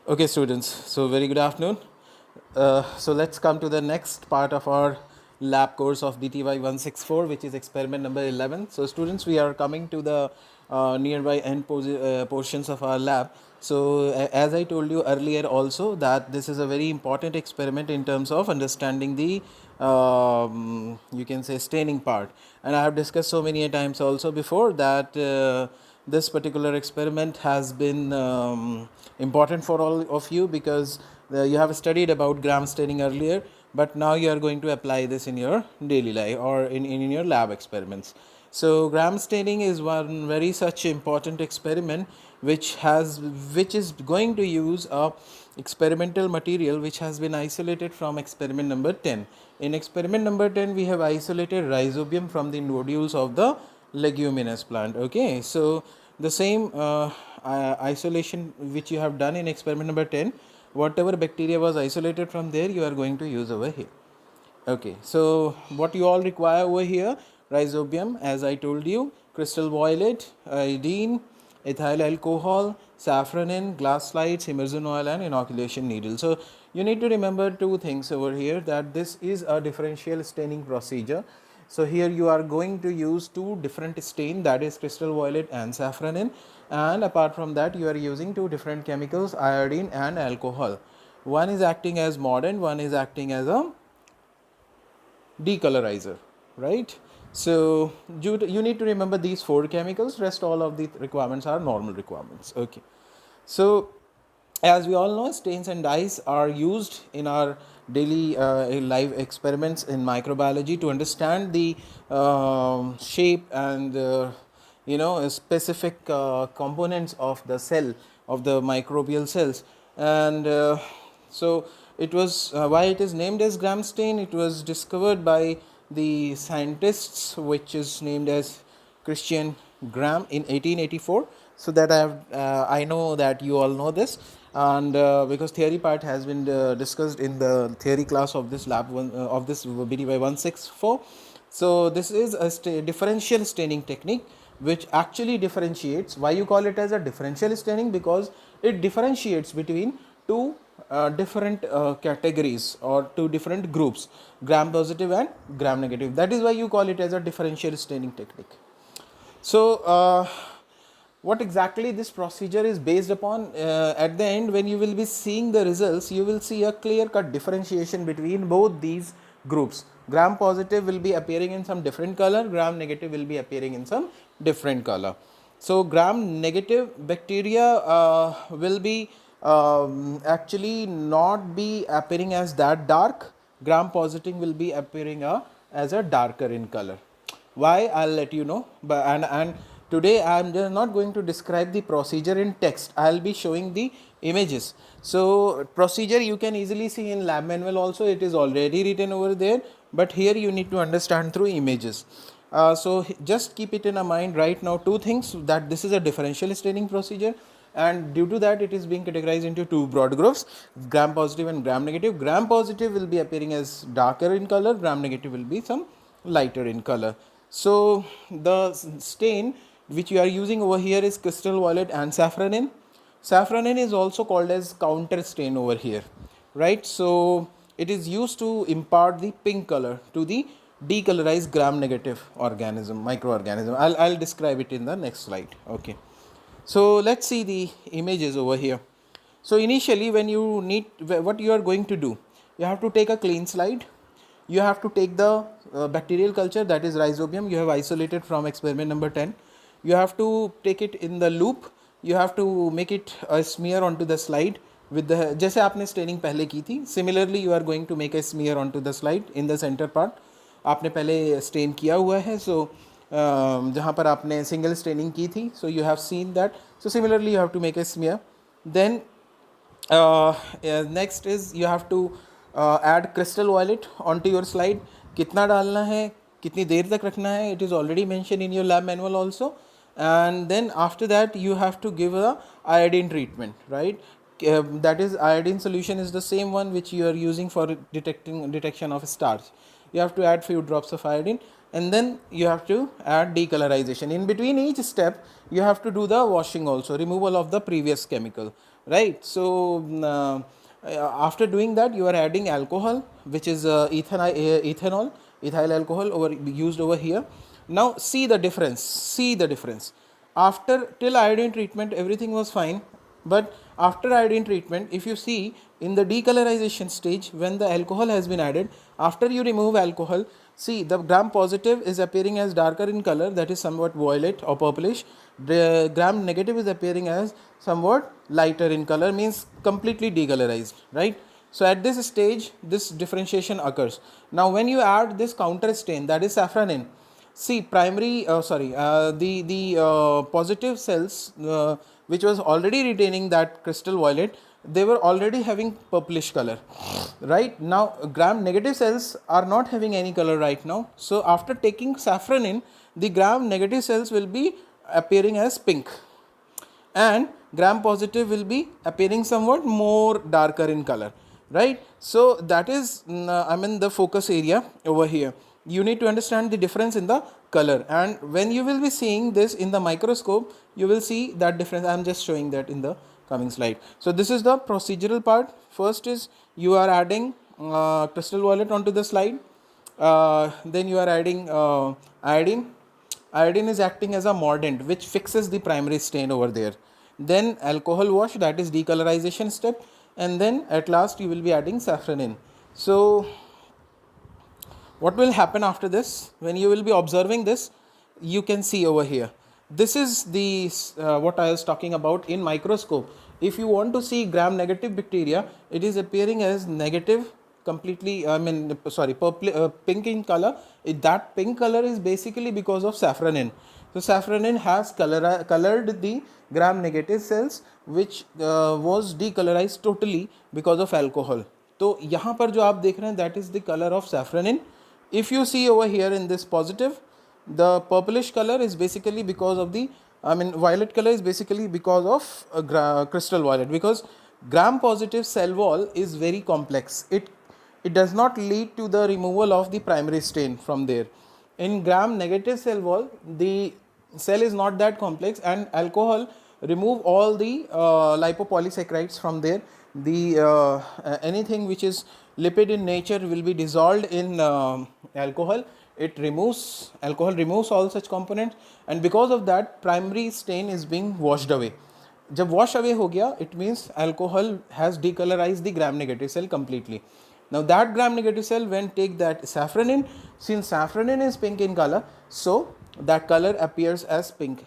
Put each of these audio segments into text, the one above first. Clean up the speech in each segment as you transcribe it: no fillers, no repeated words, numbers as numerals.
Okay, students. So very good afternoon. So let's come to the next part of our lab course of BTY 164, which is experiment number 11. So students, we are coming to the nearby end portions of our lab. So as I told you earlier also that this is a very important experiment in terms of understanding the you can say staining part. And I have discussed so many times also before that this particular experiment has been important for all of you because you have studied about gram staining earlier, but now you are going to apply this in your daily life or in your lab experiments. So gram staining is one very such important experiment which is going to use a experimental material which has been isolated from experiment number 10. In experiment number 10 we have isolated rhizobium from the nodules of the leguminous plant. Okay, so the same isolation which you have done in experiment number 10, whatever bacteria was isolated from there, you are going to use over here. Okay, so what you all require over here: rhizobium, as I told you, crystal violet, iodine, ethyl alcohol, saffronin, glass slides, immersion oil, and inoculation needle. So you need to remember two things over here, that this is a differential staining procedure. So here you are going to use two different stain, that is crystal violet and saffronin, and apart from that you are using two different chemicals, iodine and alcohol. One is acting as mordant, one is acting as a decolorizer, right? So you need to remember these four chemicals, rest all of the requirements are normal requirements. Okay, so as we all know, stains and dyes are used in our daily live experiments in microbiology to understand the shape and specific components of the cell, of the microbial cells. And so it was why it is named as gram stain. It was discovered by the scientists which is named as Christian Gram in 1884. So that I know that you all know this, and because theory part has been discussed in the theory class of this lab of this BDY 164. So this is a differential staining technique which actually differentiates. Why you call it as a differential staining? Because it differentiates between two different categories or two different groups, gram positive and gram negative. That is why you call it as a differential staining technique. So what exactly this procedure is based upon, at the end when you will be seeing the results, you will see a clear cut differentiation between both these groups. Gram positive will be appearing in some different color, gram negative will be appearing in some different color. So gram negative bacteria will be actually not be appearing as that dark. Gram positive will be appearing as a darker in color. Why? I'll let you know. But and today I'm just not going to describe the procedure in text. I'll be showing the images. So procedure you can easily see in lab manual also. It is already written over there. But here you need to understand through images. So just keep it in a mind right now. Two things: that this is a differential staining procedure, and due to that it is being categorized into two broad groups, gram positive and gram negative. Gram positive will be appearing as darker in color, gram negative will be some lighter in color. So the stain which you are using over here is crystal violet and saffronin. Saffronin is also called as counter stain over here, right? So it is used to impart the pink color to the decolorized gram negative organism, microorganism. I'll describe it in the next slide. Okay, so let's see the images over here. So initially when you need, what you are going to do, you have to take a clean slide. You have to take the bacterial culture, that is rhizobium, you have isolated from experiment number 10. You have to take it in the loop. You have to make it a smear onto the slide with the, जैसे आपने staining पहले की थी, similarly you are going to make a smear onto the slide in the center part. आपने पहले stand किया हुआ है, so जहाँ पर आपने सिंगल स्टेनिंग की थी, so you have seen that. So similarly you have to make a smear. Then next is you have to add crystal violet onto your slide. कितना डालना है, कितनी देर तक रखना है, it is already mentioned in your lab manual also. And then after that you have to give a iodine treatment, right? That is, iodine solution is the same one which you are using for detection of stars. You have to add few drops of iodine. and then you have to add decolorization. In between each step, you have to do the washing also, removal of the previous chemical, right? So after doing that, you are adding alcohol, which is ethanol, ethyl alcohol used over here. Now see the difference, see the difference. After, till iodine treatment, everything was fine, but after iodine treatment, if you see in the decolorization stage, when the alcohol has been added, after you remove alcohol, see the gram positive is appearing as darker in color, that is somewhat violet or purplish. The gram negative is appearing as somewhat lighter in color, means completely decolorized, right? So at this stage, this differentiation occurs. Now when you add this counter stain, that is safranin, see primary the positive cells which was already retaining that crystal violet, they were already having purplish color. Right now gram negative cells are not having any color right now. So after taking safranin, the gram negative cells will be appearing as pink, and gram positive will be appearing somewhat more darker in color, right? So that is I mean the focus area over here. You need to understand the difference in the color, and when you will be seeing this in the microscope, you will see that difference. I am just showing that in the coming slide. So this is the procedural part. First is you are adding crystal violet onto the slide, then you are adding iodine. Iodine is acting as a mordant which fixes the primary stain over there. Then alcohol wash, that is decolorization step, and then at last you will be adding safranin. So what will happen after this? When you will be observing this, you can see over here. This is the what I was talking about in microscope. If you want to see gram negative bacteria, it is appearing as negative completely, I mean sorry, purple, pink in color. That pink color is basically because of safranin. So safranin has colored the gram negative cells, which was decolorized totally because of alcohol. तो यहाँ पर जो आप देख रहे हैं, that is the color of safranin. If you see over here in this positive, the purplish color is basically because of the, I mean violet color is basically because of crystal violet, because gram positive cell wall is very complex. It does not lead to the removal of the primary stain from there. In gram negative cell wall, the cell is not that complex, and alcohol remove all the lipopolysaccharides from there. The anything which is lipid in nature will be dissolved in alcohol. Alcohol removes all such components, and because of that primary stain is being washed away. जब wash away हो गया, it means alcohol has decolorized the gram negative cell completely. Now that gram negative cell, when take that safranin, since safranin is pink in color, so that color appears as pink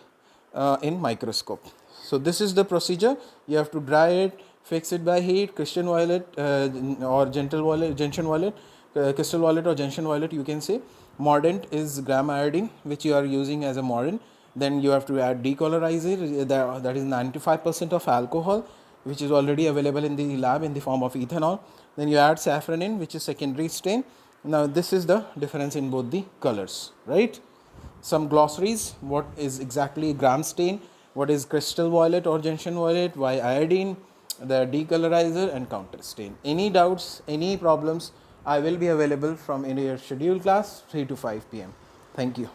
in microscope. So this is the procedure. You have to dry it, fix it by heat, crystal violet or gentle violet, gentian violet, crystal violet or gentian violet you can say. Mordant is gram iodine, which you are using as a mordant. Then you have to add decolorizer, that is 95% of alcohol, which is already available in the lab in the form of ethanol. Then you add safranin, which is secondary stain. Now this is the difference in both the colors, right? Some glossaries, what is exactly gram stain, what is crystal violet or gentian violet, why iodine, the decolorizer and counter stain. Any doubts, any problems, I will be available from in your scheduled class 3 to 5 p.m. Thank you.